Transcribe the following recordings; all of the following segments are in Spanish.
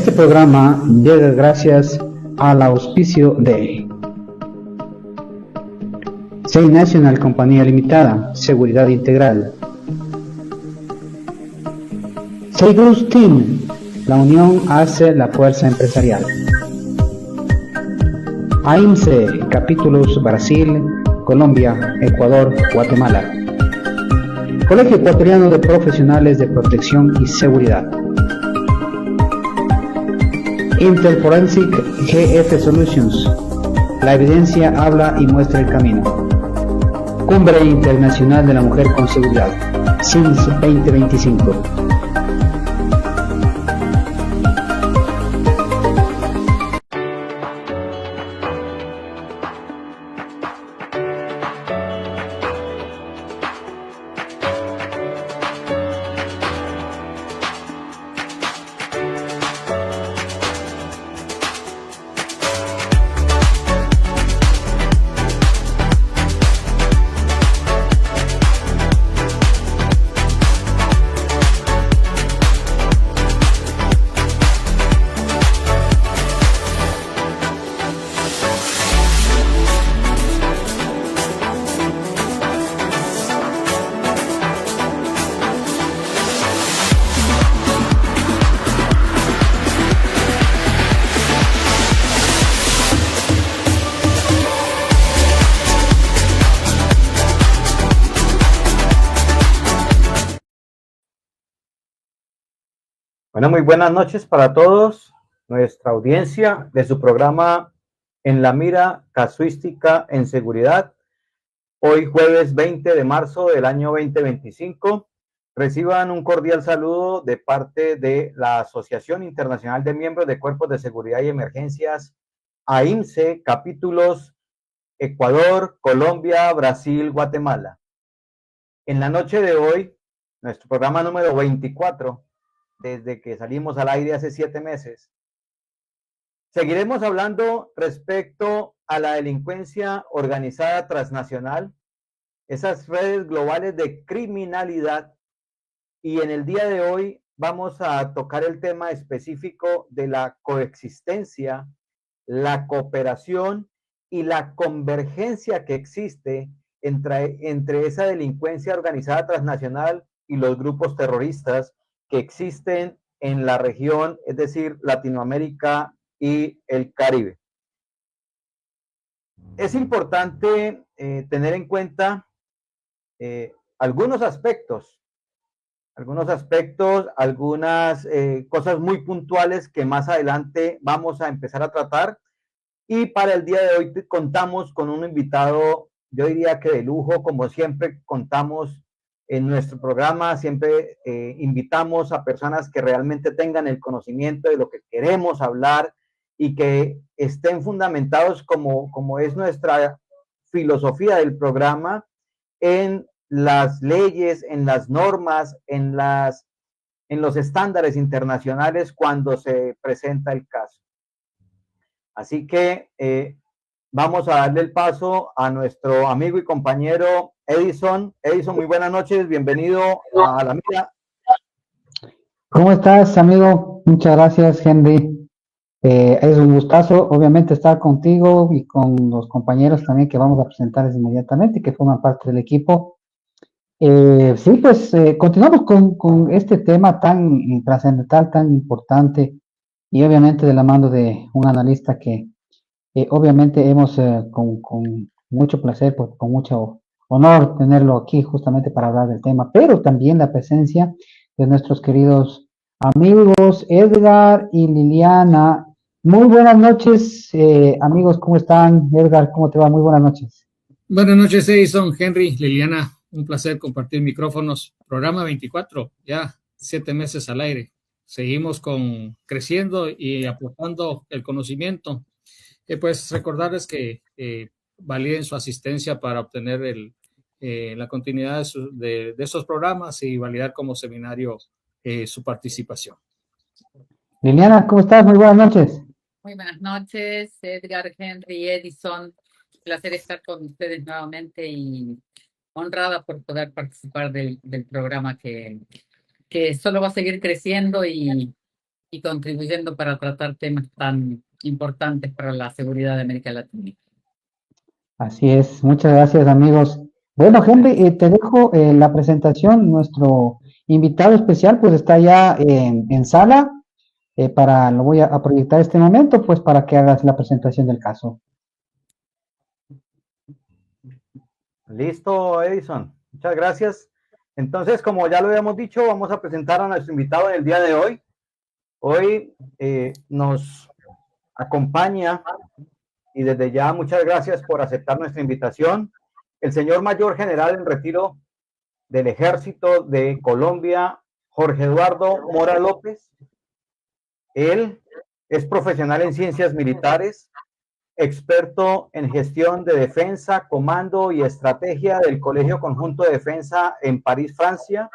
Este programa llega gracias al auspicio de Sei National Compañía Limitada, Seguridad Integral. Seguros Team, la unión hace la fuerza empresarial. AIMSE, capítulos Brasil, Colombia, Ecuador, Guatemala. Colegio Ecuatoriano de Profesionales de Protección y Seguridad. Intel Forensic GF Solutions. La evidencia habla y muestra el camino. Cumbre Internacional de la Mujer con Seguridad. SINS 2025. Bueno, muy buenas noches para todos, nuestra audiencia de su programa En la Mira, Casuística en Seguridad. Hoy jueves 20 de marzo del año 2025. Reciban un cordial saludo de parte de la Asociación Internacional de Miembros de Cuerpos de Seguridad y Emergencias, AIMSE, capítulos Ecuador, Colombia, Brasil, Guatemala. En la noche de hoy, nuestro programa número 24, desde que salimos al aire hace 7 meses. Seguiremos hablando respecto a la delincuencia organizada transnacional, esas redes globales de criminalidad, y en el día de hoy vamos a tocar el tema específico de la coexistencia, la cooperación y la convergencia que existe entre esa delincuencia organizada transnacional y los grupos terroristas que existen en la región, es decir, Latinoamérica y el Caribe. Es importante tener en cuenta algunos aspectos, algunas cosas muy puntuales que más adelante vamos a empezar a tratar. Y para el día de hoy contamos con un invitado, yo diría que de lujo, como siempre contamos en nuestro programa, siempre invitamos a personas que realmente tengan el conocimiento de lo que queremos hablar y que estén fundamentados, como es nuestra filosofía del programa, en las leyes, en las normas, en los estándares internacionales cuando se presenta el caso. Así que vamos a darle el paso a nuestro amigo y compañero Edison. Edison, muy buenas noches, bienvenido a La Mira. ¿Cómo estás, amigo? Muchas gracias, Henry. Es un gustazo, obviamente, estar contigo y con los compañeros también que vamos a presentarles inmediatamente, que forman parte del equipo. Sí, pues continuamos con este tema tan trascendental, tan importante, y obviamente de la mano de un analista que obviamente hemos con mucho placer, con mucho honor tenerlo aquí justamente para hablar del tema, pero también la presencia de nuestros queridos amigos Edgar y Liliana. Muy buenas noches, amigos, ¿cómo están? Edgar, ¿cómo te va? Muy buenas noches. Buenas noches, Edison, Henry, Liliana. Un placer compartir micrófonos. Programa 24, ya 7 meses al aire. Seguimos creciendo y aportando el conocimiento. Pues recordarles que validen su asistencia para obtener la continuidad de estos programas y validar como seminario su participación. Liliana, ¿cómo estás? Muy buenas noches. Muy buenas noches, Edgar, Henry, Edison. Placer estar con ustedes nuevamente y honrada por poder participar del programa que solo va a seguir creciendo y y contribuyendo para tratar temas tan importantes para la seguridad de América Latina. Así es, muchas gracias amigos. Bueno, Henry, te dejo la presentación. Nuestro invitado especial pues está ya en sala. Lo voy a proyectar este momento pues para que hagas la presentación del caso. Listo, Edison. Muchas gracias. Entonces, como ya lo habíamos dicho, vamos a presentar a nuestro invitado en el día de hoy. Hoy nos acompaña, y desde ya muchas gracias por aceptar nuestra invitación, el señor mayor general en retiro del Ejército de Colombia, Jorge Eduardo Mora López. Él es profesional en ciencias militares, experto en gestión de defensa, comando y estrategia del Colegio Conjunto de Defensa en París, Francia.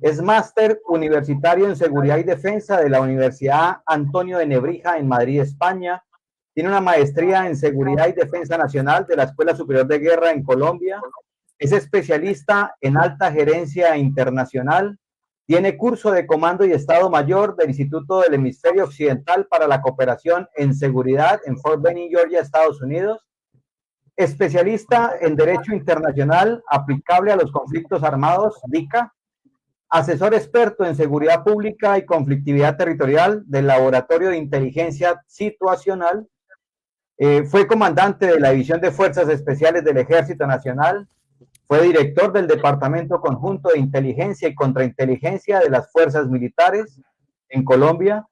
Es máster universitario en seguridad y defensa de la Universidad Antonio de Nebrija en Madrid, España. Tiene una maestría en seguridad y defensa nacional de la Escuela Superior de Guerra en Colombia. Es especialista en alta gerencia internacional. Tiene curso de comando y Estado Mayor del Instituto del Hemisferio Occidental para la Cooperación en Seguridad en Fort Benning, Georgia, Estados Unidos. Especialista en Derecho Internacional aplicable a los conflictos armados, DICA. Asesor experto en seguridad pública y conflictividad territorial del Laboratorio de Inteligencia Situacional. Fue comandante de la División de Fuerzas Especiales del Ejército Nacional. Fue director del Departamento Conjunto de Inteligencia y Contrainteligencia de las Fuerzas Militares en Colombia.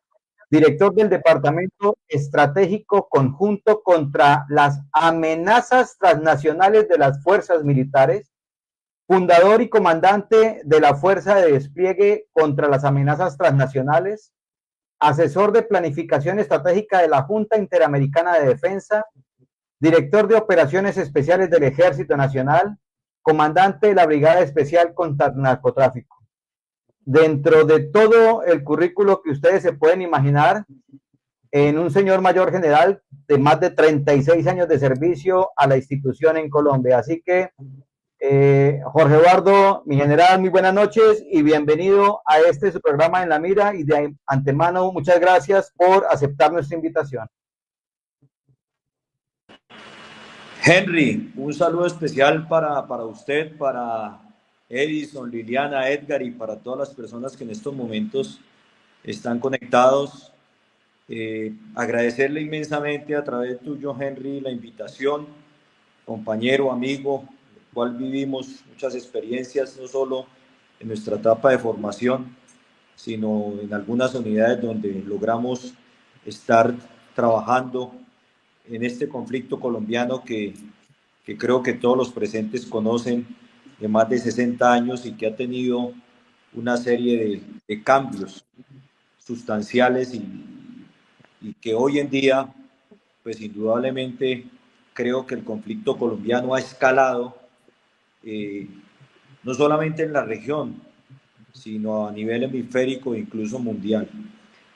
Director del Departamento Estratégico Conjunto contra las Amenazas Transnacionales de las Fuerzas Militares. Fundador y comandante de la Fuerza de Despliegue contra las Amenazas Transnacionales. Asesor de Planificación Estratégica de la Junta Interamericana de Defensa. Director de Operaciones Especiales del Ejército Nacional. Comandante de la Brigada Especial contra Narcotráfico. Dentro de todo el currículo que ustedes se pueden imaginar, en un señor mayor general de más de 36 años de servicio a la institución en Colombia. Así que, Jorge Eduardo, mi general, muy buenas noches y bienvenido a su programa En la Mira, y de antemano muchas gracias por aceptar nuestra invitación. Henry, un saludo especial para usted, para Edison, Liliana, Edgar y para todas las personas que en estos momentos están conectados. Agradecerle inmensamente a través tuyo, Henry, la invitación, compañero, amigo, el cual vivimos muchas experiencias, no solo en nuestra etapa de formación, sino en algunas unidades donde logramos estar trabajando en este conflicto colombiano que creo que todos los presentes conocen, de más de 60 años y que ha tenido una serie de cambios sustanciales y que hoy en día, pues indudablemente creo que el conflicto colombiano ha escalado, no solamente en la región, sino a nivel hemisférico e incluso mundial.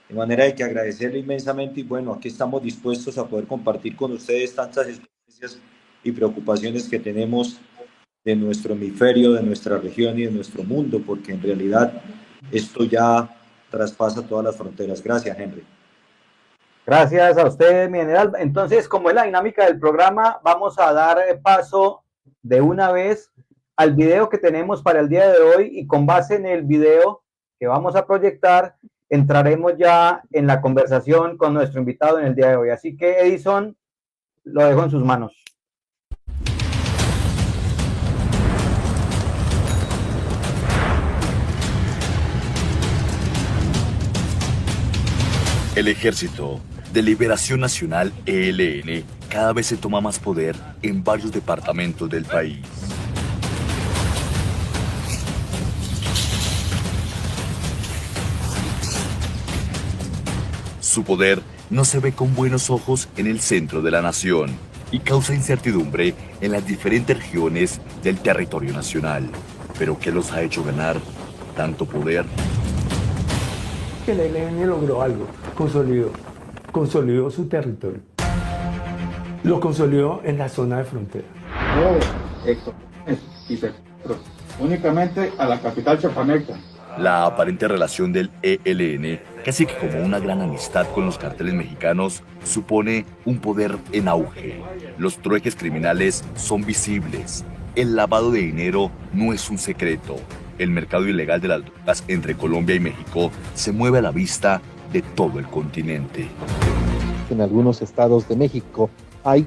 De manera de que agradecerle inmensamente y bueno, aquí estamos dispuestos a poder compartir con ustedes tantas experiencias y preocupaciones que tenemos de nuestro hemisferio, de nuestra región y de nuestro mundo, porque en realidad esto ya traspasa todas las fronteras. Gracias, Henry. Gracias a usted, mi general. Entonces, como es la dinámica del programa, vamos a dar paso de una vez al video que tenemos para el día de hoy, y con base en el video que vamos a proyectar, entraremos ya en la conversación con nuestro invitado en el día de hoy. Así que, Edison, lo dejo en sus manos. El Ejército de Liberación Nacional, ELN, cada vez se toma más poder en varios departamentos del país. Su poder no se ve con buenos ojos en el centro de la nación y causa incertidumbre en las diferentes regiones del territorio nacional. ¿Pero qué los ha hecho ganar tanto poder? Que el ELN logró algo, consolidó su territorio. Lo consolidó en la zona de frontera. Únicamente a la capital chapaneca. La aparente relación del ELN casi que como una gran amistad con los carteles mexicanos, supone un poder en auge. Los trueques criminales son visibles. El lavado de dinero no es un secreto. El mercado ilegal de las drogas entre Colombia y México se mueve a la vista de todo el continente. En algunos estados de México hay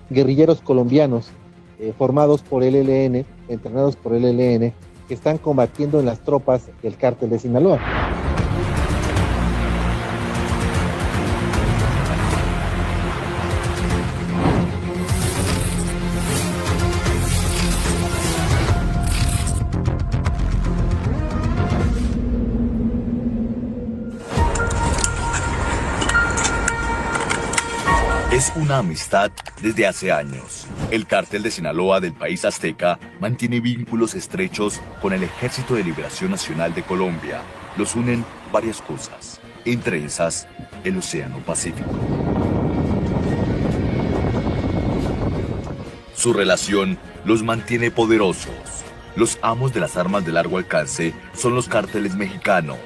guerrilleros colombianos formados por el ELN, entrenados por el ELN, que están combatiendo en las tropas del cártel de Sinaloa. Es una amistad desde hace años. El cártel de Sinaloa del país azteca mantiene vínculos estrechos con el Ejército de Liberación Nacional de Colombia. Los unen varias cosas, entre esas el Océano Pacífico. Su relación los mantiene poderosos. Los amos de las armas de largo alcance son los cárteles mexicanos.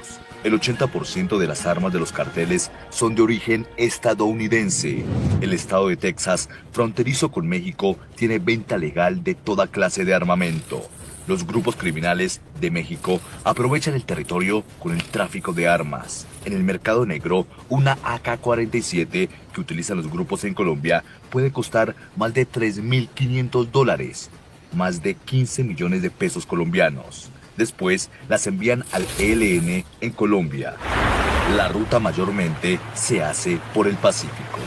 El 80% de las armas de los carteles son de origen estadounidense. El estado de Texas, fronterizo con México, tiene venta legal de toda clase de armamento. Los grupos criminales de México aprovechan el territorio con el tráfico de armas. En el mercado negro, una AK-47 que utilizan los grupos en Colombia puede costar más de $3.500, más de 15 millones de pesos colombianos. Después las envían al ELN en Colombia. La ruta mayormente se hace por el Pacífico.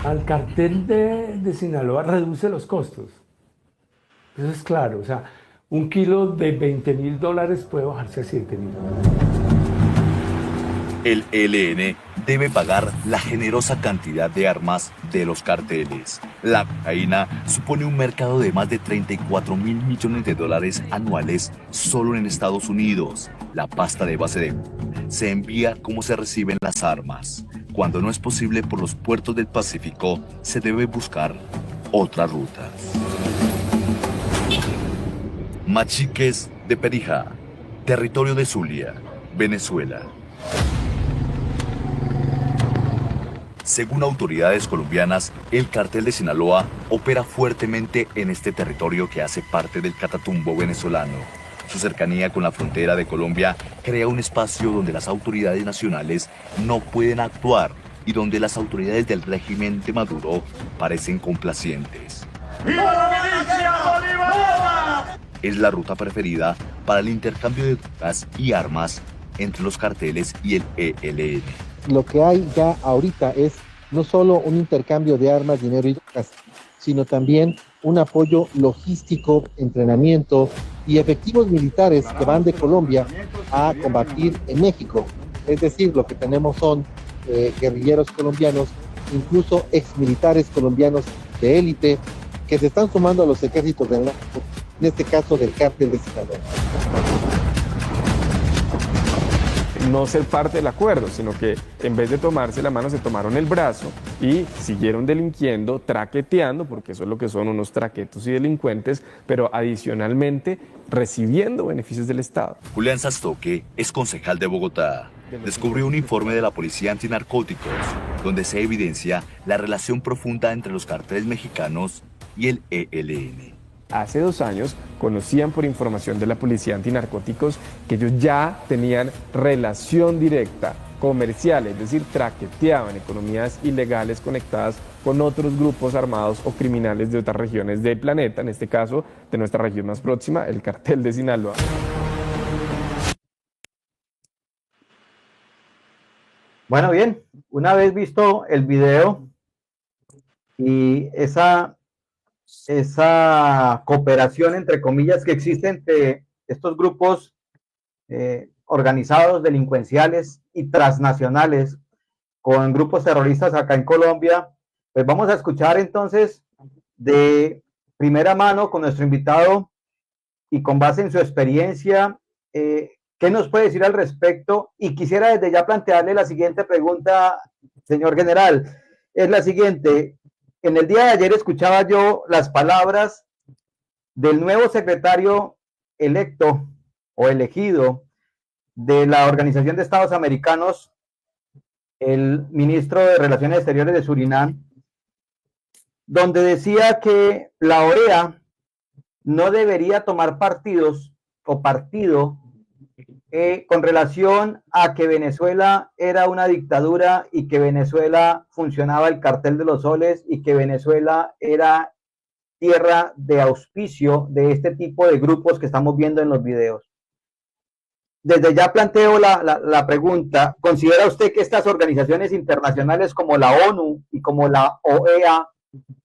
Al cartel de Sinaloa reduce los costos. Eso es claro. O sea, un kilo de $20.000 puede bajarse a $7.000. El ELN debe pagar la generosa cantidad de armas de los carteles. La cocaína supone un mercado de más de $34.000 millones anuales solo en Estados Unidos. La pasta de base de se envía como se reciben las armas. Cuando no es posible por los puertos del Pacífico, se debe buscar otras rutas. Machiques de Perijá, territorio de Zulia, Venezuela. Según autoridades colombianas, el cartel de Sinaloa opera fuertemente en este territorio que hace parte del Catatumbo venezolano. Su cercanía con la frontera de Colombia crea un espacio donde las autoridades nacionales no pueden actuar y donde las autoridades del régimen de Maduro parecen complacientes. ¡Viva la milicia bolivariana! Es la ruta preferida para el intercambio de drogas y armas entre los carteles y el ELN. Lo que hay ya ahorita es no solo un intercambio de armas, dinero y drogas, sino también un apoyo logístico, entrenamiento y efectivos militares que van de Colombia a combatir en México. Es decir, lo que tenemos son guerrilleros colombianos, incluso exmilitares colombianos de élite, que se están sumando a los ejércitos del narco, en este caso del cártel de Sinaloa. No ser parte del acuerdo, sino que en vez de tomarse la mano se tomaron el brazo y siguieron delinquiendo, traqueteando, porque eso es lo que son unos traquetos y delincuentes, pero adicionalmente recibiendo beneficios del Estado. Julián Sastoque es concejal de Bogotá. Descubrió un informe de la Policía Antinarcóticos, donde se evidencia la relación profunda entre los carteles mexicanos y el ELN. Hace 2 años conocían por información de la Policía Antinarcóticos que ellos ya tenían relación directa, comercial, es decir, traqueteaban economías ilegales conectadas con otros grupos armados o criminales de otras regiones del planeta, en este caso de nuestra región más próxima, el cartel de Sinaloa. Bueno, bien, una vez visto el video y esa cooperación, entre comillas, que existe entre estos grupos organizados, delincuenciales y transnacionales con grupos terroristas acá en Colombia, pues vamos a escuchar entonces de primera mano con nuestro invitado y con base en su experiencia, ¿qué nos puede decir al respecto? Y quisiera desde ya plantearle la siguiente pregunta, señor general, es la siguiente. En el día de ayer escuchaba yo las palabras del nuevo secretario electo o elegido de la Organización de Estados Americanos, el ministro de Relaciones Exteriores de Surinam, donde decía que la OEA no debería tomar partidos o partido con relación a que Venezuela era una dictadura y que Venezuela funcionaba el cartel de los soles y que Venezuela era tierra de auspicio de este tipo de grupos que estamos viendo en los videos. Desde ya planteo la pregunta, ¿considera usted que estas organizaciones internacionales como la ONU y como la OEA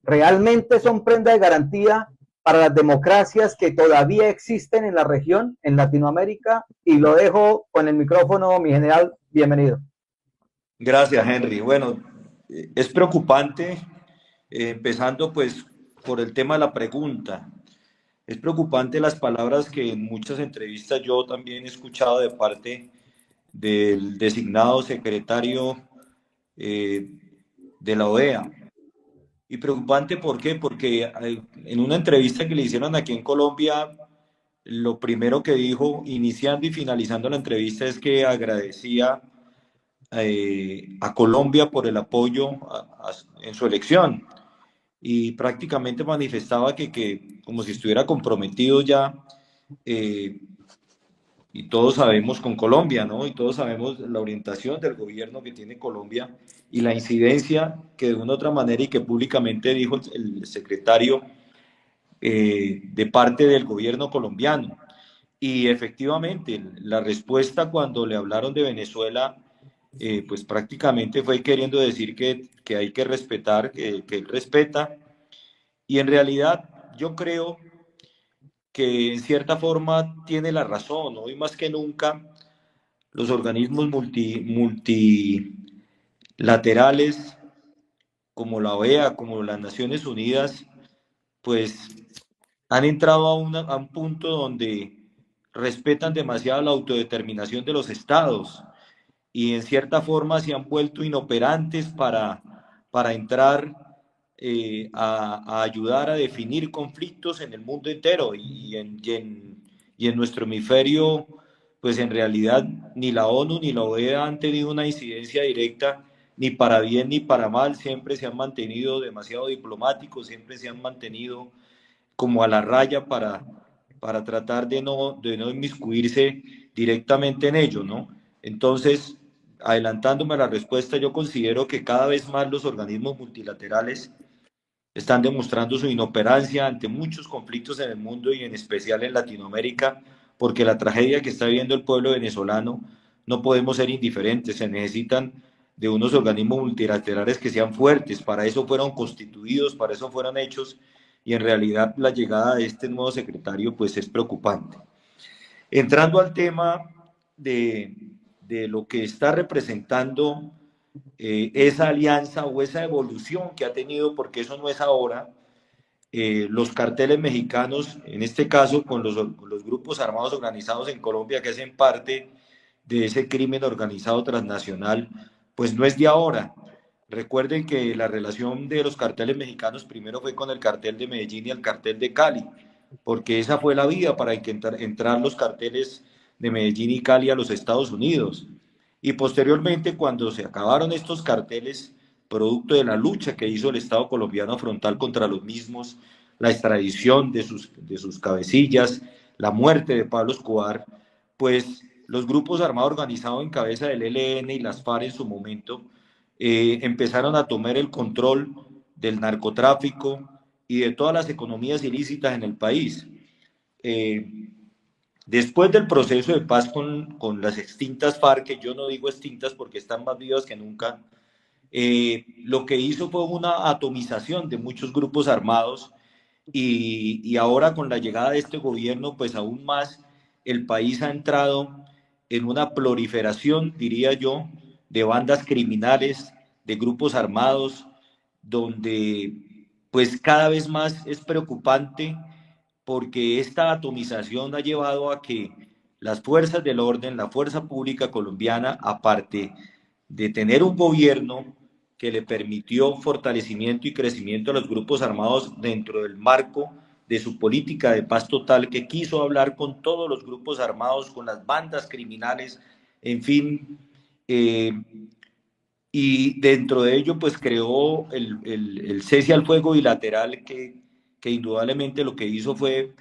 realmente son prenda de garantía para las democracias que todavía existen en la región, en Latinoamérica? Y lo dejo con el micrófono, mi general, bienvenido. Gracias, Henry. Bueno, es preocupante, empezando pues por el tema de la pregunta. Es preocupante las palabras que en muchas entrevistas yo también he escuchado de parte del designado secretario de la OEA. Y preocupante, ¿por qué? Porque en una entrevista que le hicieron aquí en Colombia, lo primero que dijo, iniciando y finalizando la entrevista, es que agradecía a Colombia por el apoyo en su elección. Y prácticamente manifestaba que como si estuviera comprometido ya, y todos sabemos con Colombia, ¿no? Y todos sabemos la orientación del gobierno que tiene Colombia y la incidencia que de una u otra manera y que públicamente dijo el secretario de parte del gobierno colombiano. Y efectivamente, la respuesta cuando le hablaron de Venezuela, pues prácticamente fue queriendo decir que hay que respetar, que él respeta. Y en realidad yo creo que en cierta forma tiene la razón. Hoy más que nunca los organismos multilaterales como la OEA, como las Naciones Unidas, pues han entrado a un punto donde respetan demasiado la autodeterminación de los estados y en cierta forma se han vuelto inoperantes para entrar a ayudar a definir conflictos en el mundo entero y en nuestro hemisferio, pues en realidad ni la ONU ni la OEA han tenido una incidencia directa ni para bien ni para mal, siempre se han mantenido demasiado diplomáticos, siempre se han mantenido como a la raya para tratar de no inmiscuirse directamente en ello, ¿no? Entonces, adelantándome a la respuesta, yo considero que cada vez más los organismos multilaterales están demostrando su inoperancia ante muchos conflictos en el mundo y en especial en Latinoamérica, porque la tragedia que está viviendo el pueblo venezolano no podemos ser indiferentes, se necesitan de unos organismos multilaterales que sean fuertes, para eso fueron constituidos, para eso fueron hechos, y en realidad la llegada de este nuevo secretario pues es preocupante. Entrando al tema de lo que está representando esa alianza o esa evolución que ha tenido, porque eso no es ahora, los carteles mexicanos, en este caso con los grupos armados organizados en Colombia que hacen parte de ese crimen organizado transnacional, pues no es de ahora. Recuerden que la relación de los carteles mexicanos primero fue con el cartel de Medellín y el cartel de Cali, porque esa fue la vía para entrar los carteles de Medellín y Cali a los Estados Unidos. Y posteriormente, cuando se acabaron estos carteles, producto de la lucha que hizo el Estado colombiano frontal contra los mismos, la extradición de sus cabecillas, la muerte de Pablo Escobar, pues los grupos armados organizados en cabeza del ELN y las FARC en su momento empezaron a tomar el control del narcotráfico y de todas las economías ilícitas en el país. Después del proceso de paz con las extintas FARC, que yo no digo extintas porque están más vivas que nunca, lo que hizo fue una atomización de muchos grupos armados y ahora con la llegada de este gobierno, pues aún más el país ha entrado en una proliferación, diría yo, de bandas criminales, de grupos armados, donde pues cada vez más es preocupante porque esta atomización ha llevado a que las fuerzas del orden, la fuerza pública colombiana, aparte de tener un gobierno que le permitió fortalecimiento y crecimiento a los grupos armados dentro del marco de su política de paz total, que quiso hablar con todos los grupos armados, con las bandas criminales, en fin, y dentro de ello pues creó el cese al fuego bilateral que indudablemente lo que hizo fue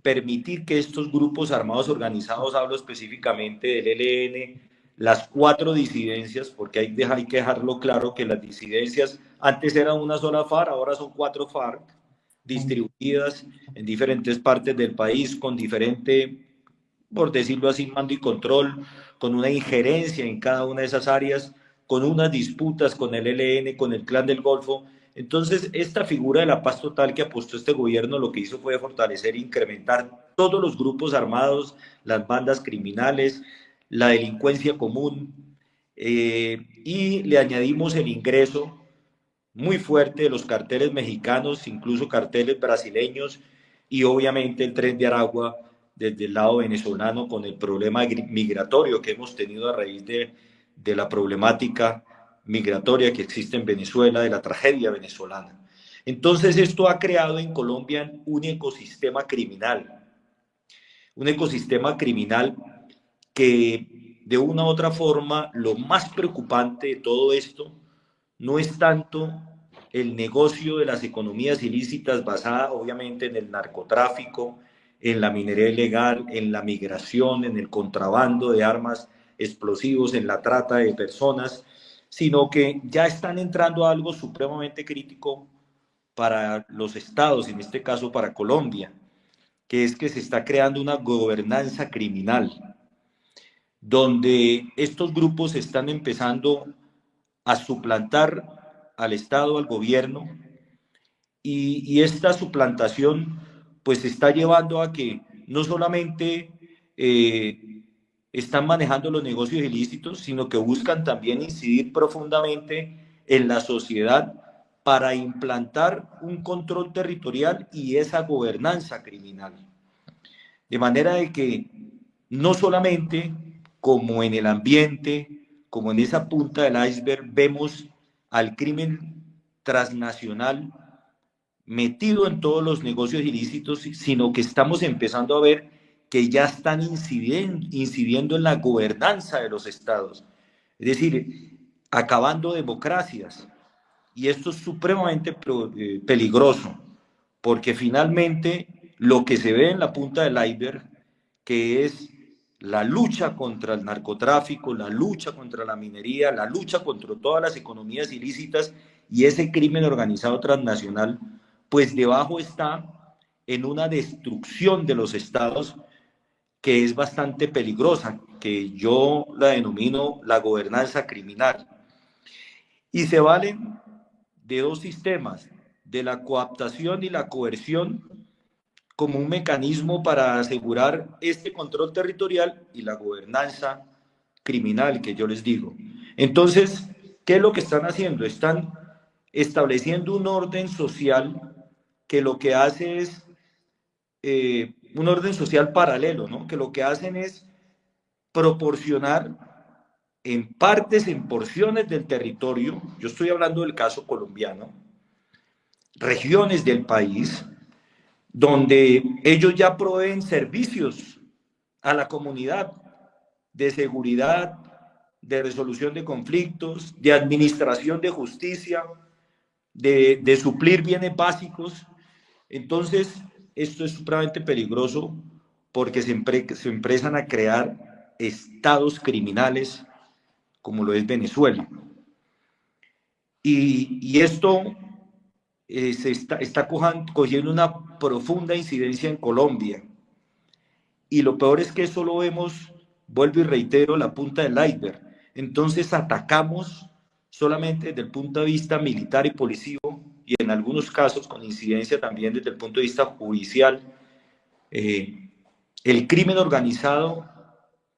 permitir que estos grupos armados organizados, hablo específicamente del ELN, las 4 disidencias, porque hay que dejarlo claro que las disidencias antes eran una sola FARC, ahora son 4 FARC, distribuidas en diferentes partes del país, con diferente, por decirlo así, mando y control, con una injerencia en cada una de esas áreas, con unas disputas con el ELN, con el Clan del Golfo. Entonces, esta figura de la paz total que apostó este gobierno lo que hizo fue fortalecer e incrementar todos los grupos armados, las bandas criminales, la delincuencia común, y le añadimos el ingreso muy fuerte de los carteles mexicanos, incluso carteles brasileños, y obviamente el Tren de Aragua desde el lado venezolano con el problema migratorio que hemos tenido a raíz de la problemática migratoria que existe en Venezuela, de la tragedia venezolana. Entonces esto ha creado en Colombia un ecosistema criminal que de una u otra forma lo más preocupante de todo esto no es tanto el negocio de las economías ilícitas basada obviamente en el narcotráfico, en la minería ilegal, en la migración, en el contrabando de armas explosivos, en la trata de personas, sino que ya están entrando a algo supremamente crítico para los estados, en este caso para Colombia, que es que se está creando una gobernanza criminal, donde estos grupos están empezando a suplantar al Estado, al gobierno, y esta suplantación pues está llevando a que no solamente están manejando los negocios ilícitos, sino que buscan también incidir profundamente en la sociedad para implantar un control territorial y esa gobernanza criminal. De manera de que no solamente como en el ambiente, como en esa punta del iceberg, vemos al crimen transnacional metido en todos los negocios ilícitos, sino que estamos empezando a ver que ya están incidiendo en la gobernanza de los estados, es decir, acabando democracias. Y esto es supremamente peligroso, porque finalmente lo que se ve en la punta del iceberg, que es la lucha contra el narcotráfico, la lucha contra la minería, la lucha contra todas las economías ilícitas y ese crimen organizado transnacional, pues debajo está en una destrucción de los estados que es bastante peligrosa, que yo la denomino la gobernanza criminal. Y se valen de 2 sistemas, de la cooptación y la coerción, como un mecanismo para asegurar este control territorial y la gobernanza criminal que yo les digo. Entonces, ¿qué es lo que están haciendo? Están estableciendo un orden social que lo que hace es un orden social paralelo, ¿no? Que lo que hacen es proporcionar en partes, en porciones del territorio, yo estoy hablando del caso colombiano, regiones del país, donde ellos ya proveen servicios a la comunidad de seguridad, de resolución de conflictos, de administración de justicia, de suplir bienes básicos. Entonces, esto es supremamente peligroso porque se empiezan a crear estados criminales como lo es Venezuela. Y esto se está cogiendo una profunda incidencia en Colombia. Y lo peor es que eso lo vemos, vuelvo y reitero, la punta del iceberg. Entonces atacamos solamente desde el punto de vista militar y policivo, y en algunos casos con incidencia también desde el punto de vista judicial, el crimen organizado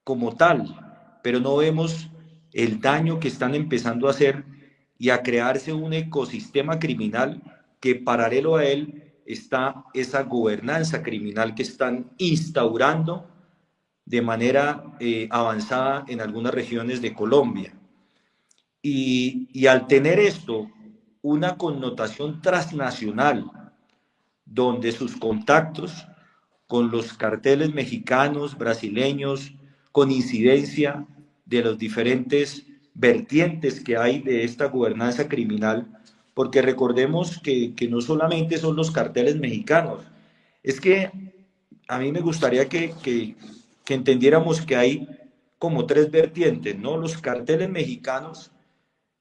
como tal, pero no vemos el daño que están empezando a hacer y a crearse un ecosistema criminal que paralelo a él está esa gobernanza criminal que están instaurando de manera avanzada en algunas regiones de Colombia. Y al tener esto una connotación transnacional, donde sus contactos con los carteles mexicanos, brasileños, con incidencia de los diferentes vertientes que hay de esta gobernanza criminal, porque recordemos que no solamente son los carteles mexicanos, es que a mí me gustaría que entendiéramos que hay como tres vertientes, ¿no? Los carteles mexicanos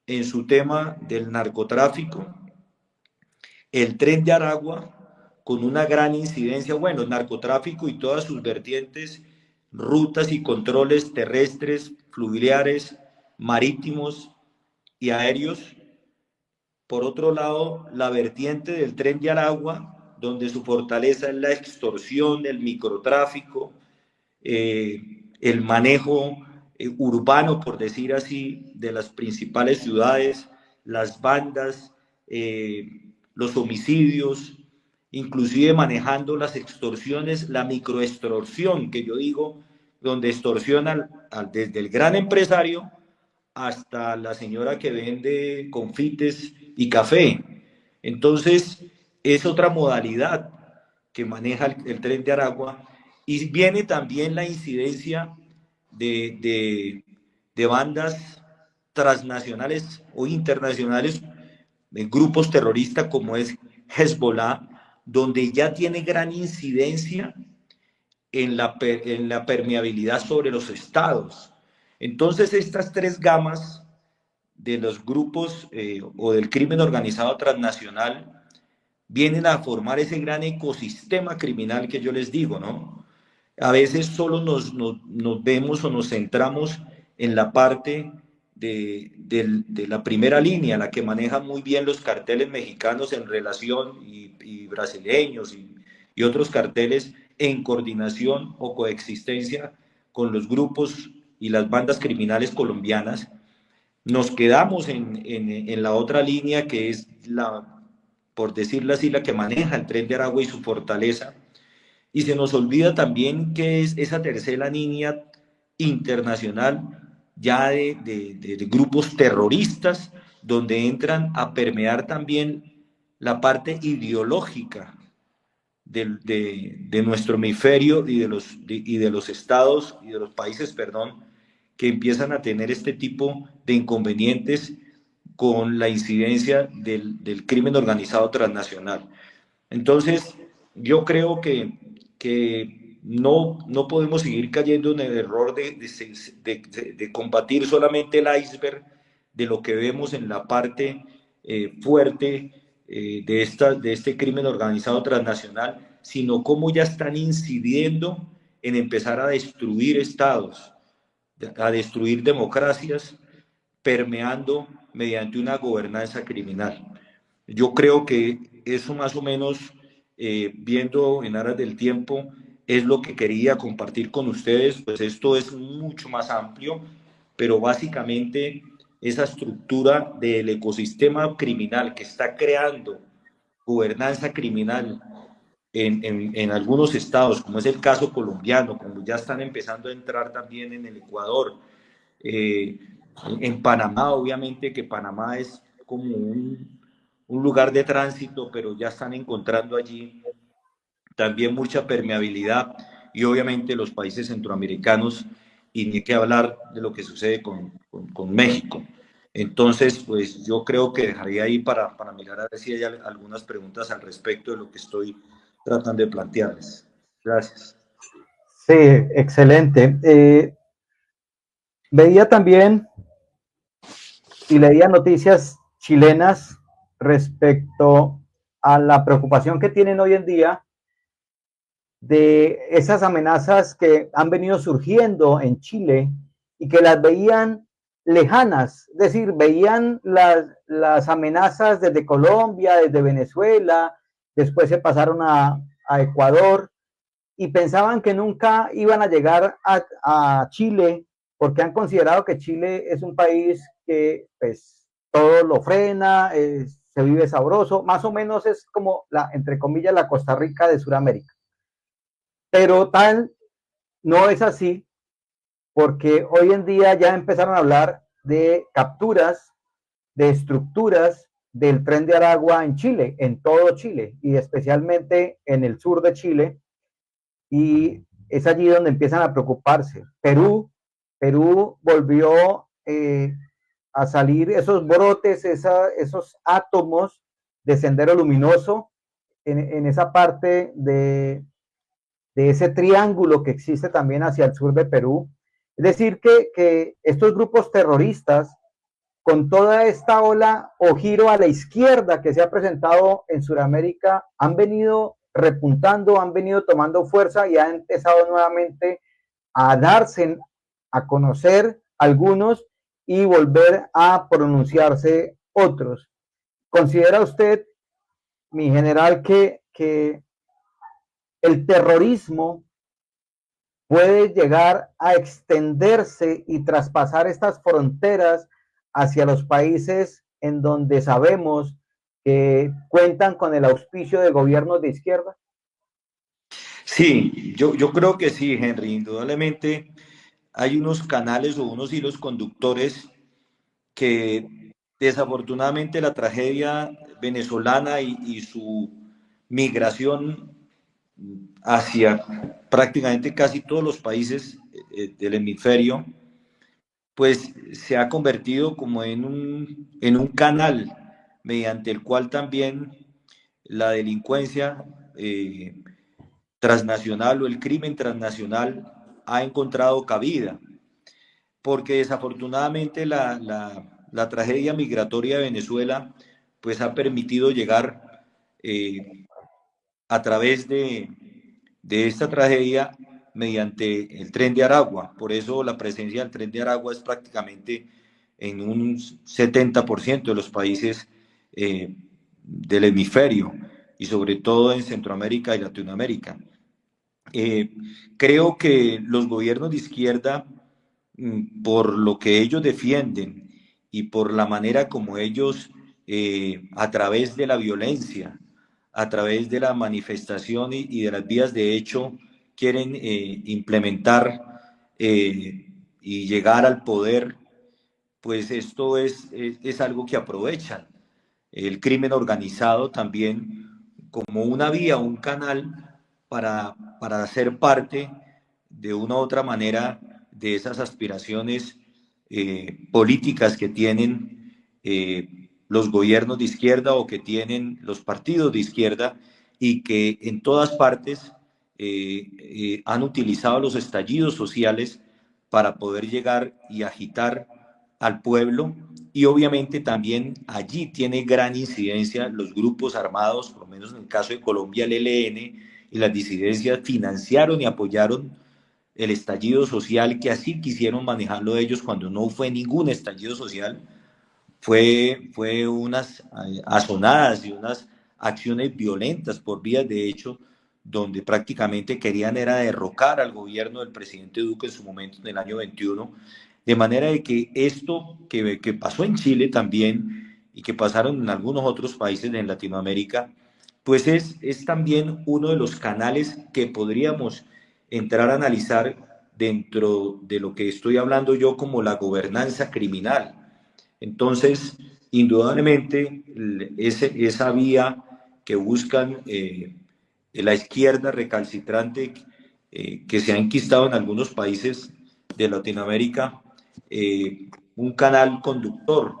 en su tema del narcotráfico, el Tren de Aragua, con una gran incidencia, bueno, el narcotráfico y todas sus vertientes, rutas y controles terrestres, fluviales, marítimos y aéreos. Por otro lado, la vertiente del Tren de Aragua, donde su fortaleza es la extorsión, el microtráfico, el manejo urbano, por decir así, de las principales ciudades, las bandas, los homicidios, inclusive manejando las extorsiones, la microextorsión, que yo digo, donde extorsionan desde el gran empresario hasta la señora que vende confites y café. Entonces, es otra modalidad que maneja el Tren de Aragua, y viene también la incidencia de bandas transnacionales o internacionales, grupos terroristas como es Hezbollah, donde ya tiene gran incidencia en la permeabilidad sobre los estados. Entonces, estas tres gamas de los grupos o del crimen organizado transnacional vienen a formar ese gran ecosistema criminal que yo les digo, ¿no? A veces solo nos vemos o nos centramos en la parte de la primera línea, la que manejan muy bien los carteles mexicanos en relación y brasileños y otros carteles en coordinación o coexistencia con los grupos y las bandas criminales colombianas. Nos quedamos en la otra línea, que es por decirlo así, la que maneja el Tren de Aragua y su fortaleza, y se nos olvida también que es esa tercera línea internacional ya de grupos terroristas, donde entran a permear también la parte ideológica de nuestro hemisferio y de los estados y de los países, perdón, que empiezan a tener este tipo de inconvenientes con la incidencia del crimen organizado transnacional. Entonces, yo creo que no podemos seguir cayendo en el error de combatir solamente el iceberg de lo que vemos en la parte fuerte de este crimen organizado transnacional, sino cómo ya están incidiendo en empezar a destruir estados, a destruir democracias, permeando mediante una gobernanza criminal. Yo creo que eso más o menos, viendo en aras del tiempo, es lo que quería compartir con ustedes. Pues esto es mucho más amplio, pero básicamente esa estructura del ecosistema criminal que está creando gobernanza criminal en algunos estados, como es el caso colombiano, como ya están empezando a entrar también en el Ecuador, en Panamá, obviamente que Panamá es como un lugar de tránsito, pero ya están encontrando allí también mucha permeabilidad, y obviamente los países centroamericanos, y ni que hablar de lo que sucede con México. Entonces, pues yo creo que dejaría ahí para mirar a ver si hay algunas preguntas al respecto de lo que estoy tratando de plantearles. Gracias. Sí, excelente. Veía también y leía noticias chilenas respecto a la preocupación que tienen hoy en día de esas amenazas que han venido surgiendo en Chile y que las veían lejanas, es decir, veían las amenazas desde Colombia, desde Venezuela, después se pasaron a Ecuador y pensaban que nunca iban a llegar a Chile, porque han considerado que Chile es un país que pues todo lo frena, se vive sabroso, más o menos es como entre comillas, la Costa Rica de Sudamérica. Pero tal no es así, porque hoy en día ya empezaron a hablar de capturas, de estructuras, del Tren de Aragua en Chile, en todo Chile, y especialmente en el sur de Chile, y es allí donde empiezan a preocuparse. Perú volvió a salir esos brotes, esos átomos de sendero luminoso en esa parte de ese triángulo que existe también hacia el sur de Perú. Es decir, que estos grupos terroristas, con toda esta ola o giro a la izquierda que se ha presentado en Sudamérica, han venido repuntando, han venido tomando fuerza y han empezado nuevamente a darse a conocer algunos y volver a pronunciarse otros. ¿Considera usted, mi general, que el terrorismo puede llegar a extenderse y traspasar estas fronteras hacia los países en donde sabemos que cuentan con el auspicio de gobiernos de izquierda? Sí, yo creo que sí, Henry. Indudablemente hay unos canales o unos hilos conductores que desafortunadamente la tragedia venezolana y su migración hacia prácticamente casi todos los países del hemisferio, pues se ha convertido como en un canal mediante el cual también la delincuencia transnacional o el crimen transnacional ha encontrado cabida, porque desafortunadamente la tragedia migratoria de Venezuela pues ha permitido llegar a través de esta tragedia mediante el Tren de Aragua. Por eso la presencia del Tren de Aragua es prácticamente en un 70% de los países del hemisferio y sobre todo en Centroamérica y Latinoamérica. Creo que los gobiernos de izquierda, por lo que ellos defienden y por la manera como ellos, a través de la violencia, a través de la manifestación y de las vías de hecho, quieren implementar y llegar al poder, pues esto es algo que aprovechan. El crimen organizado también como una vía, un canal para ser parte de una u otra manera de esas aspiraciones políticas que tienen los gobiernos de izquierda o que tienen los partidos de izquierda y que en todas partes han utilizado los estallidos sociales para poder llegar y agitar al pueblo, y obviamente también allí tiene gran incidencia los grupos armados, por lo menos en el caso de Colombia el ELN y las disidencias financiaron y apoyaron el estallido social, que así quisieron manejarlo ellos cuando no fue ningún estallido social, fue unas azonadas y unas acciones violentas por vías de hecho, donde prácticamente querían era derrocar al gobierno del presidente Duque en su momento, en el año 21, de manera de que esto que pasó en Chile también y que pasaron en algunos otros países en Latinoamérica, pues es también uno de los canales que podríamos entrar a analizar dentro de lo que estoy hablando yo como la gobernanza criminal. Entonces, indudablemente, esa vía que buscan la izquierda recalcitrante que se ha enquistado en algunos países de Latinoamérica, un canal conductor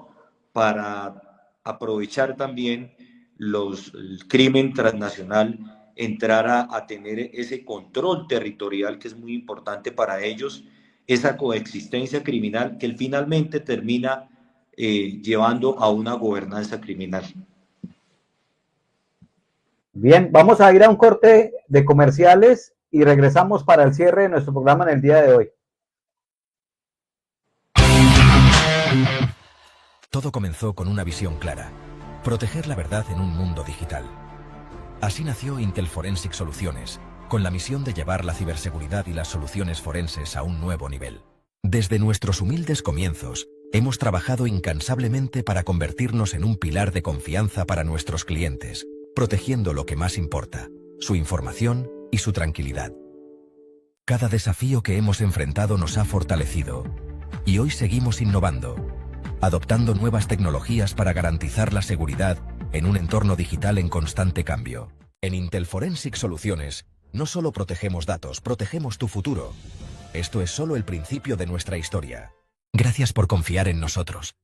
para aprovechar también el crimen transnacional, entrar a tener ese control territorial que es muy importante para ellos, esa coexistencia criminal que finalmente termina llevando a una gobernanza criminal. Bien, vamos a ir a un corte de comerciales y regresamos para el cierre de nuestro programa en el día de hoy. Todo comenzó con una visión clara: proteger la verdad en un mundo digital. Así nació Intel Forensic Soluciones, con la misión de llevar la ciberseguridad y las soluciones forenses a un nuevo nivel. Desde nuestros humildes comienzos, hemos trabajado incansablemente para convertirnos en un pilar de confianza para nuestros clientes, protegiendo lo que más importa: su información y su tranquilidad. Cada desafío que hemos enfrentado nos ha fortalecido, y hoy seguimos innovando, adoptando nuevas tecnologías para garantizar la seguridad en un entorno digital en constante cambio. En Intel Forensic Soluciones, no solo protegemos datos, protegemos tu futuro. Esto es solo el principio de nuestra historia. Gracias por confiar en nosotros.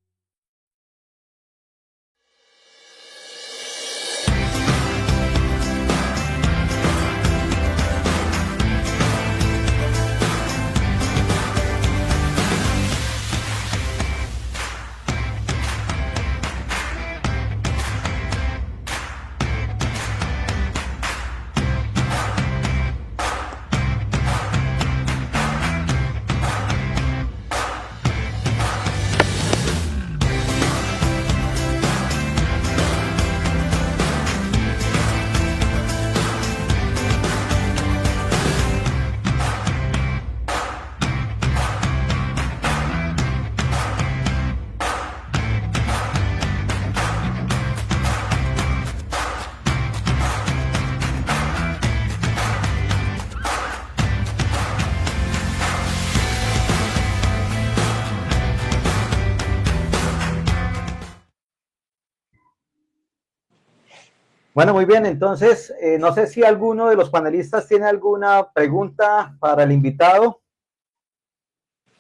Bueno, muy bien, entonces, no sé si alguno de los panelistas tiene alguna pregunta para el invitado.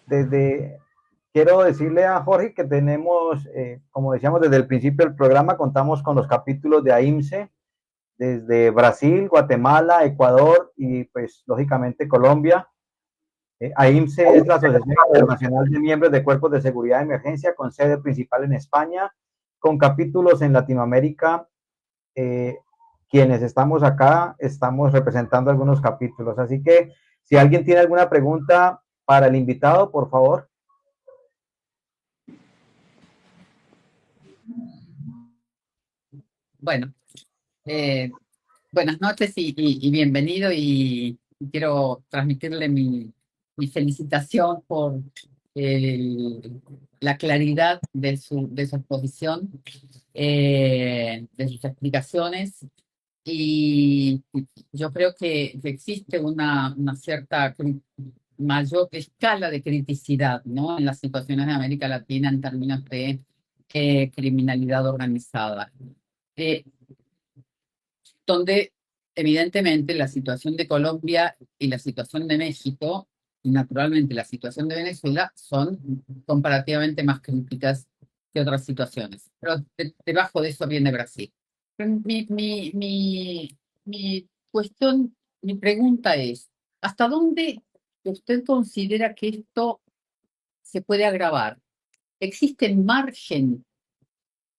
Quiero decirle a Jorge que tenemos, como decíamos desde el principio del programa, contamos con los capítulos de AIMSE, desde Brasil, Guatemala, Ecuador y pues lógicamente Colombia. AIMSE es la Asociación Internacional de Miembros de Cuerpos de Seguridad de Emergencia, con sede principal en España, con capítulos en Latinoamérica. Quienes estamos acá estamos representando algunos capítulos, así que si alguien tiene alguna pregunta para el invitado, por favor. Bueno, buenas noches y bienvenido, y quiero transmitirle mi felicitación por la claridad de su exposición, de sus explicaciones, y yo creo que existe una cierta mayor escala de criticidad, ¿no?, en las situaciones de América Latina en términos de criminalidad organizada, donde evidentemente la situación de Colombia y la situación de México, y naturalmente la situación de Venezuela, son comparativamente más críticas que otras situaciones. Pero debajo de eso viene Brasil. Mi cuestión, mi pregunta es, ¿hasta dónde usted considera que esto se puede agravar? ¿Existe margen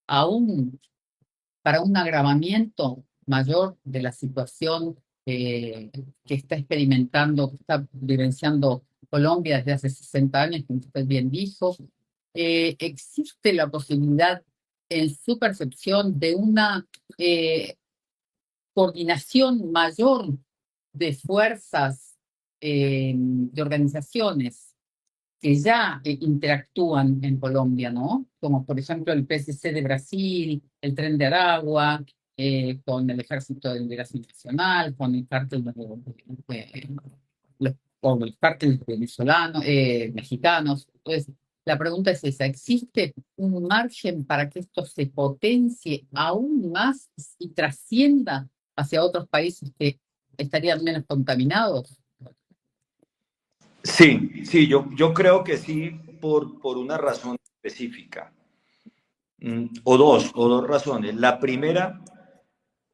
aún para un agravamiento mayor de la situación que está experimentando, que está vivenciando Colombia desde hace 60 años, como usted bien dijo? ¿Existe la posibilidad, en su percepción, de una coordinación mayor de fuerzas, de organizaciones que ya interactúan en Colombia, ¿no? Como por ejemplo el PSC de Brasil, el Tren de Aragua, con el Ejército de Liberación Nacional, con el cártel con los cárteles venezolanos, mexicanos? Entonces, la pregunta es esa: ¿existe un margen para que esto se potencie aún más y trascienda hacia otros países que estarían menos contaminados? Sí, yo creo que sí, por una razón específica, o dos razones. La primera,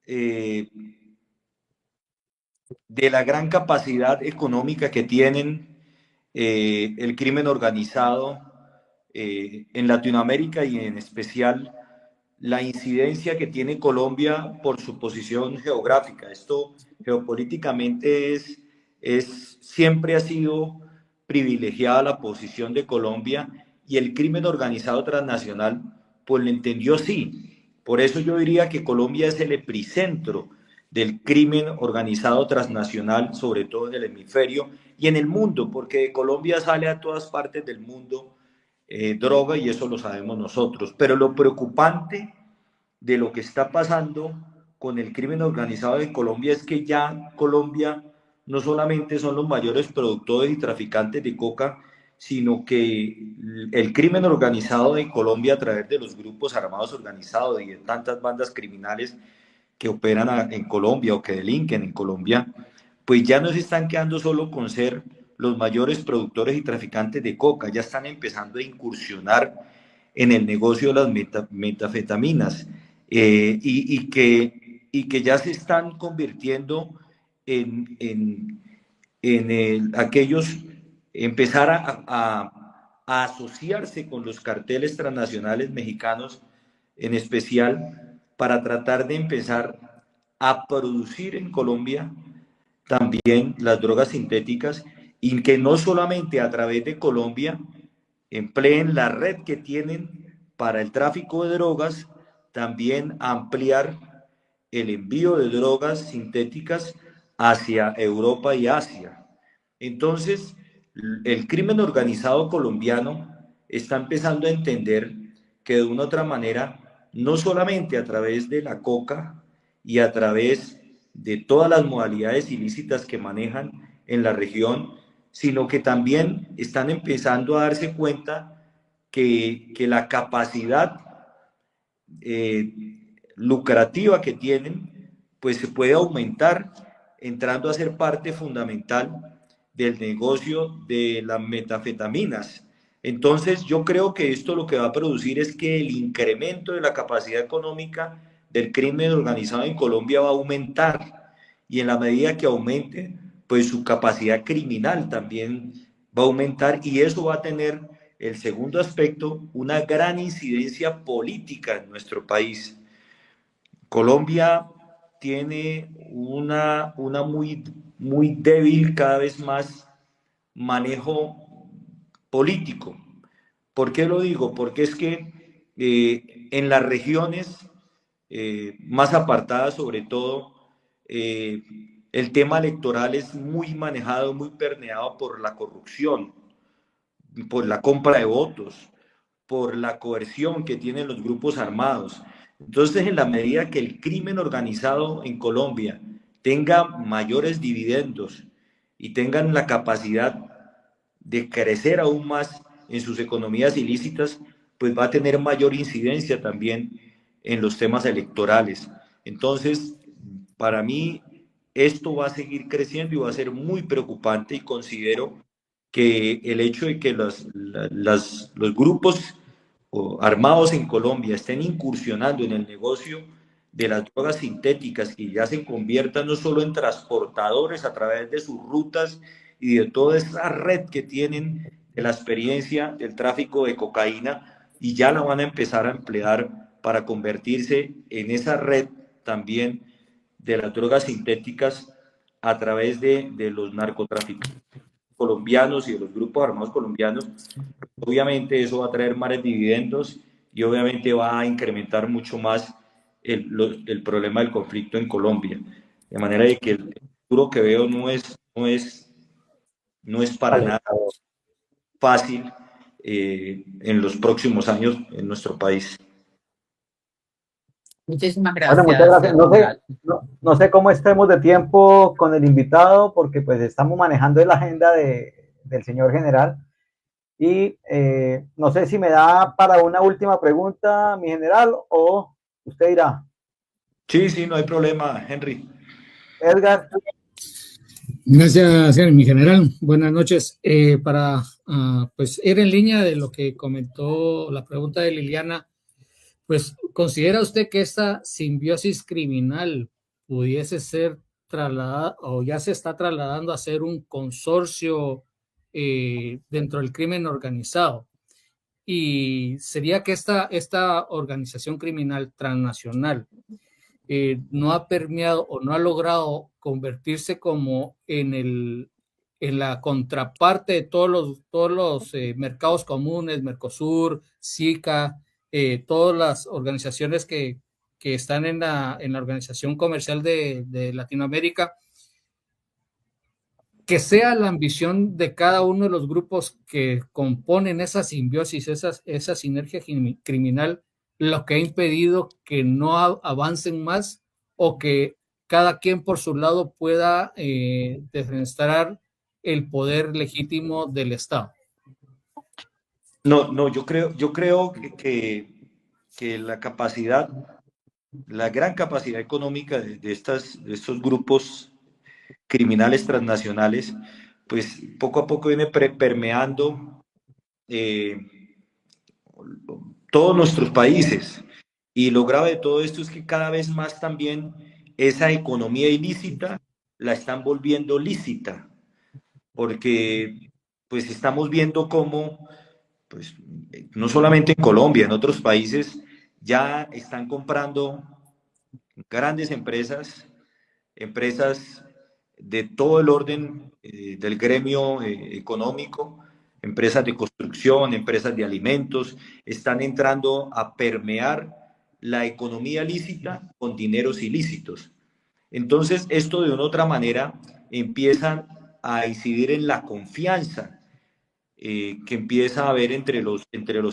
de la gran capacidad económica que tienen el crimen organizado en Latinoamérica, y en especial la incidencia que tiene Colombia por su posición geográfica. Esto geopolíticamente siempre ha sido privilegiada la posición de Colombia, y el crimen organizado transnacional pues lo entendió así. Por eso yo diría que Colombia es el epicentro del crimen organizado transnacional, sobre todo en el hemisferio y en el mundo, porque de Colombia sale a todas partes del mundo droga, y eso lo sabemos nosotros. Pero lo preocupante de lo que está pasando con el crimen organizado de Colombia es que ya Colombia no solamente son los mayores productores y traficantes de coca, sino que el crimen organizado en Colombia, a través de los grupos armados organizados y de tantas bandas criminales que operan en Colombia o que delinquen en Colombia, pues ya no se están quedando solo con ser los mayores productores y traficantes de coca, ya están empezando a incursionar en el negocio de las metafetaminas, y que ya se están convirtiendo en aquellos, empezar a asociarse con los carteles transnacionales mexicanos en especial, para tratar de empezar a producir en Colombia también las drogas sintéticas, y que no solamente a través de Colombia empleen la red que tienen para el tráfico de drogas, también ampliar el envío de drogas sintéticas hacia Europa y Asia. Entonces, el crimen organizado colombiano está empezando a entender que de una u otra manera, no solamente a través de la coca y a través de todas las modalidades ilícitas que manejan en la región, sino que también están empezando a darse cuenta que la capacidad lucrativa que tienen, pues se puede aumentar entrando a ser parte fundamental del negocio de las metafetaminas. Entonces yo creo que esto lo que va a producir es que el incremento de la capacidad económica del crimen organizado en Colombia va a aumentar, y en la medida que aumente, pues su capacidad criminal también va a aumentar, y eso va a tener, el segundo aspecto, una gran incidencia política en nuestro país. Colombia tiene una muy débil cada vez más manejo político. ¿Por qué lo digo? Porque es que en las regiones más apartadas, sobre todo, el tema electoral es muy manejado, muy permeado por la corrupción, por la compra de votos, por la coerción que tienen los grupos armados. Entonces, en la medida que el crimen organizado en Colombia tenga mayores dividendos y tengan la capacidad de crecer aún más en sus economías ilícitas, pues va a tener mayor incidencia también en los temas electorales. Entonces, para mí, esto va a seguir creciendo y va a ser muy preocupante, y considero que el hecho de que los grupos armados en Colombia estén incursionando en el negocio de las drogas sintéticas, y ya se conviertan no solo en transportadores a través de sus rutas y de toda esa red que tienen de la experiencia del tráfico de cocaína, y ya la van a empezar a emplear para convertirse en esa red también de las drogas sintéticas a través de los narcotraficantes colombianos y de los grupos armados colombianos. Obviamente eso va a traer más dividendos, y obviamente va a incrementar mucho más el problema del conflicto en Colombia. De manera de que el futuro que veo no es para nada fácil en los próximos años en nuestro país. Muchísimas gracias. Bueno, muchas gracias. No sé cómo estemos de tiempo con el invitado, porque pues estamos manejando la agenda del señor general, y no sé si me da para una última pregunta, mi general, o usted dirá. Sí, no hay problema, Henry. Edgar. Gracias, mi general. Buenas noches. Para pues ir en línea de lo que comentó la pregunta de Liliana, pues ¿considera usted que esta simbiosis criminal pudiese ser trasladada, o ya se está trasladando a ser un consorcio dentro del crimen organizado? Y sería que esta organización criminal transnacional no ha permeado o no ha logrado convertirse como en la contraparte de todos los mercados comunes, Mercosur, SICA, todas las organizaciones que están en la Organización Comercial de Latinoamérica, que sea la ambición de cada uno de los grupos que componen esa simbiosis, esa sinergia criminal, lo que ha impedido que no avancen más, o que cada quien por su lado pueda defenestrar el poder legítimo del Estado? No, yo creo que la capacidad, la gran capacidad económica de de estos grupos criminales transnacionales, pues poco a poco viene permeando eh, todos nuestros países. Y lo grave de todo esto es que cada vez más también esa economía ilícita la están volviendo lícita, porque pues estamos viendo cómo, pues no solamente en Colombia, en otros países ya están comprando grandes empresas, empresas de todo el orden del gremio económico, empresas de construcción, empresas de alimentos, están entrando a permear la economía lícita con dineros ilícitos. Entonces, esto de una u otra manera empieza a incidir en la confianza que empieza a haber entre los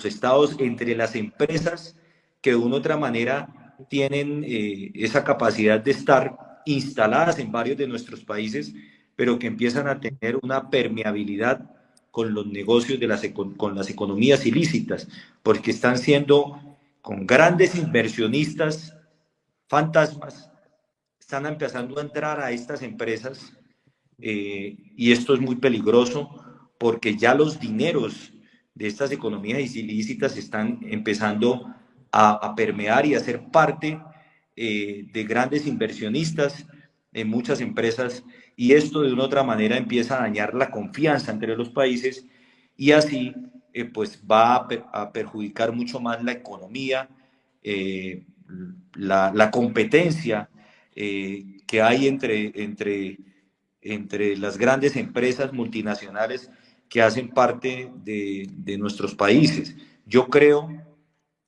estados, entre las empresas que de una u otra manera tienen esa capacidad de estar instaladas en varios de nuestros países, pero que empiezan a tener una permeabilidad con los negocios con las economías ilícitas, porque están siendo con grandes inversionistas fantasmas, están empezando a entrar a estas empresas y esto es muy peligroso porque ya los dineros de estas economías ilícitas están empezando a permear y a ser parte de grandes inversionistas en muchas empresas y esto de una u otra manera empieza a dañar la confianza entre los países y así pues va a perjudicar mucho más la economía, la competencia que hay entre las grandes empresas multinacionales que hacen parte de nuestros países. Yo creo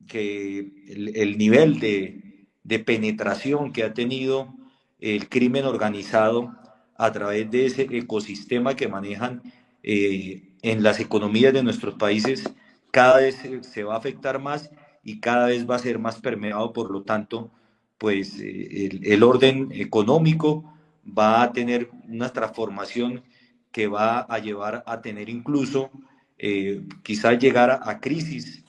que el nivel de penetración que ha tenido el crimen organizado a través de ese ecosistema que manejan en las economías de nuestros países cada vez se va a afectar más y cada vez va a ser más permeado, por lo tanto, pues el orden económico va a tener una transformación que va a llevar a tener incluso quizás llegar a crisis,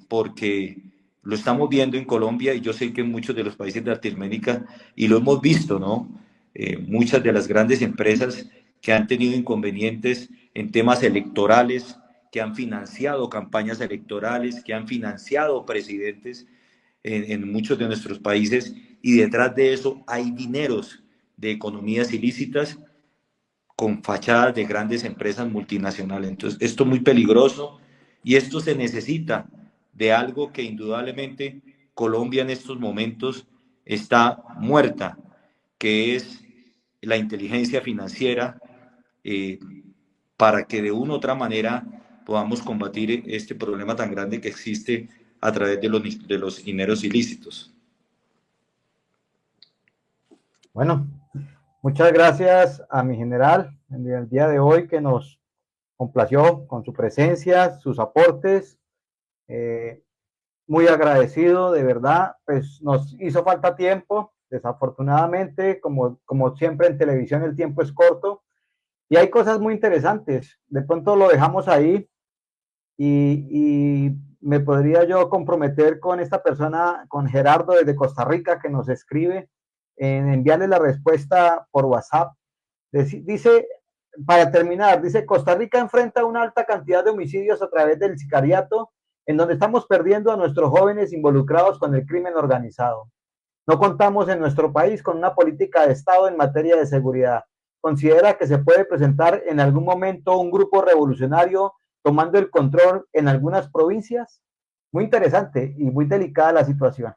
porque lo estamos viendo en Colombia y yo sé que en muchos de los países de Latinoamérica, y lo hemos visto, ¿no? Muchas de las grandes empresas que han tenido inconvenientes en temas electorales, que han financiado campañas electorales, que han financiado presidentes en muchos de nuestros países, y detrás de eso hay dineros de economías ilícitas con fachadas de grandes empresas multinacionales. Entonces, esto es muy peligroso y esto se necesita de algo que indudablemente Colombia en estos momentos está muerta, que es la inteligencia financiera, para que de una u otra manera podamos combatir este problema tan grande que existe a través de los dineros ilícitos. Bueno, muchas gracias a mi general en el día de hoy que nos complació con su presencia, sus aportes. Muy agradecido, de verdad, pues nos hizo falta tiempo, desafortunadamente, como siempre en televisión el tiempo es corto y hay cosas muy interesantes. De pronto lo dejamos ahí y me podría yo comprometer con esta persona, con Gerardo desde Costa Rica, que nos escribe, en enviarle la respuesta por WhatsApp. Dice, para terminar, dice, Costa Rica enfrenta una alta cantidad de homicidios a través del sicariato, en donde estamos perdiendo a nuestros jóvenes involucrados con el crimen organizado. No contamos en nuestro país con una política de Estado en materia de seguridad. Considera que se puede presentar en algún momento un grupo revolucionario tomando el control en algunas provincias. Muy interesante y muy delicada la situación.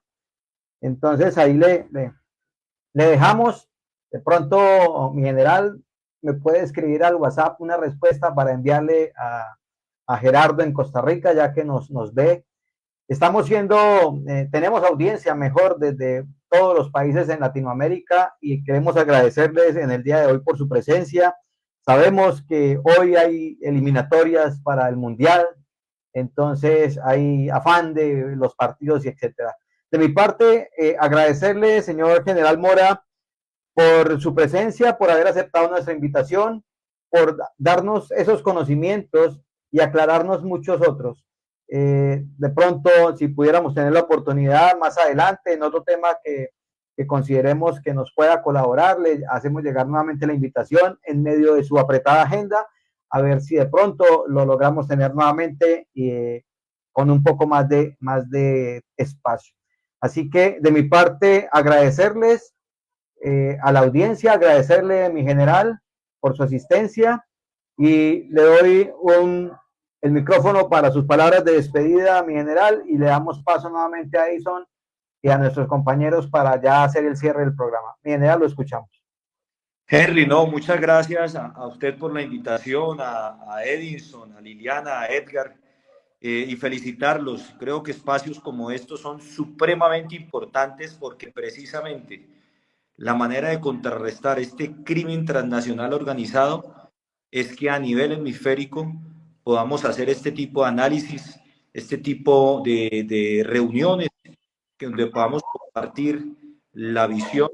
Entonces ahí le dejamos. De pronto mi general me puede escribir al WhatsApp una respuesta para enviarle a Gerardo en Costa Rica, ya que nos ve. Estamos tenemos audiencia mejor desde todos los países en Latinoamérica y queremos agradecerles en el día de hoy por su presencia. Sabemos que hoy hay eliminatorias para el Mundial, entonces hay afán de los partidos y etcétera. De mi parte, agradecerle, señor general Mora, por su presencia, por haber aceptado nuestra invitación, por darnos esos conocimientos y aclararnos muchos otros. De pronto, si pudiéramos tener la oportunidad más adelante en otro tema que consideremos que nos pueda colaborar, le hacemos llegar nuevamente la invitación en medio de su apretada agenda, a ver si de pronto lo logramos tener nuevamente con un poco más de espacio. Así que de mi parte, agradecerles a la audiencia, agradecerle a mi general por su asistencia y le doy el micrófono para sus palabras de despedida a mi general y le damos paso nuevamente a Edison y a nuestros compañeros para ya hacer el cierre del programa. Mi general, lo escuchamos. Henry, no, muchas gracias a usted por la invitación, a Edison, a Liliana, a Edgar, y felicitarlos. Creo que espacios como estos son supremamente importantes porque precisamente la manera de contrarrestar este crimen transnacional organizado es que a nivel hemisférico podamos hacer este tipo de análisis, este tipo de reuniones donde podamos compartir la visión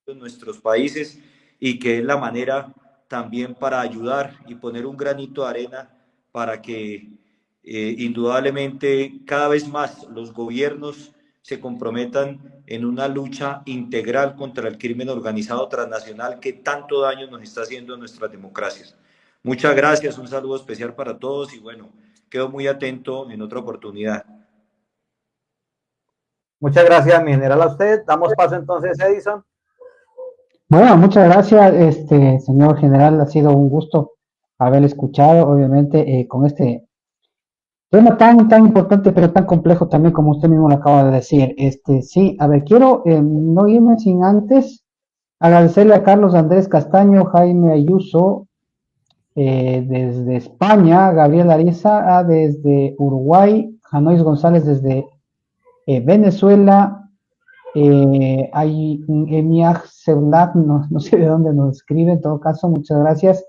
de nuestros países y que es la manera también para ayudar y poner un granito de arena para que indudablemente cada vez más los gobiernos se comprometan en una lucha integral contra el crimen organizado transnacional que tanto daño nos está haciendo a nuestras democracias. Muchas gracias, un saludo especial para todos y bueno, quedo muy atento en otra oportunidad. Muchas gracias, mi general, a usted. Damos paso entonces, Edison. Bueno, muchas gracias, señor general. Ha sido un gusto haber escuchado, obviamente, con este tema tan importante, pero tan complejo también, como usted mismo lo acaba de decir. Sí, a ver, quiero no irme sin antes agradecerle a Carlos Andrés Castaño, Jaime Ayuso, desde España, Gabriel Ariza desde Uruguay, Janois González desde Venezuela, hay un Emiag Seblat, no sé de dónde nos escribe, en todo caso, muchas gracias.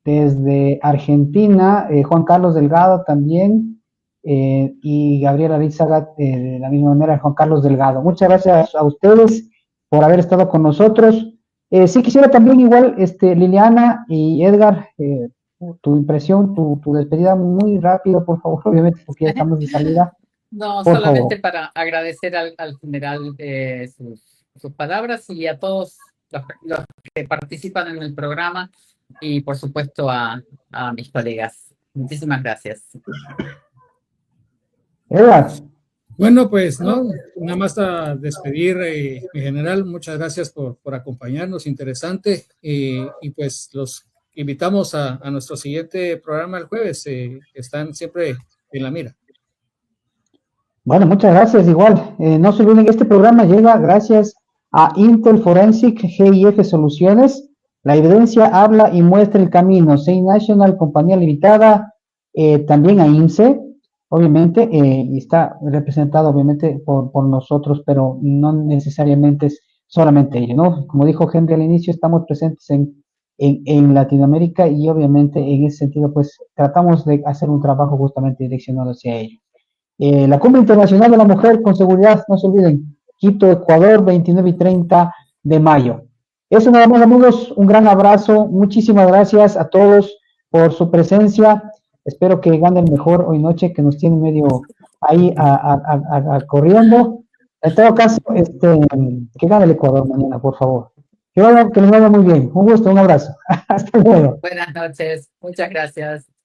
Desde Argentina, Juan Carlos Delgado también, y Gabriel Arizaga, de la misma manera, Juan Carlos Delgado. Muchas gracias a ustedes por haber estado con nosotros. Sí quisiera también igual, Liliana y Edgar, tu impresión, tu despedida muy rápido, por favor, obviamente, porque ya estamos de salida. No, Por solamente favor. para agradecer al general sus palabras y a todos los que participan en el programa y por supuesto a mis colegas. Muchísimas gracias. Edgar. Bueno, pues no, nada más a despedir, mi general, muchas gracias por acompañarnos, interesante, y pues los invitamos a nuestro siguiente programa el jueves, que están siempre en la mira. Bueno, muchas gracias, igual, no se olviden que este programa llega gracias a Intel Forensic GIF Soluciones, la evidencia habla y muestra el camino, SEI National, compañía limitada, también a INSE, obviamente, y está representado obviamente por nosotros, pero no necesariamente es solamente ello, ¿no? Como dijo Henry al inicio, estamos presentes en Latinoamérica y obviamente en ese sentido, pues, tratamos de hacer un trabajo justamente direccionado hacia ello. La Cumbre Internacional de la Mujer con seguridad, no se olviden, Quito, Ecuador, 29 y 30 de mayo. Eso nada más, amigos, un gran abrazo, muchísimas gracias a todos por su presencia. Espero que ganen mejor hoy noche, que nos tienen medio ahí corriendo. En todo caso, que gane el Ecuador mañana, por favor. Que les vaya muy bien. Un gusto, un abrazo. Hasta luego. Buenas noches. Muchas gracias.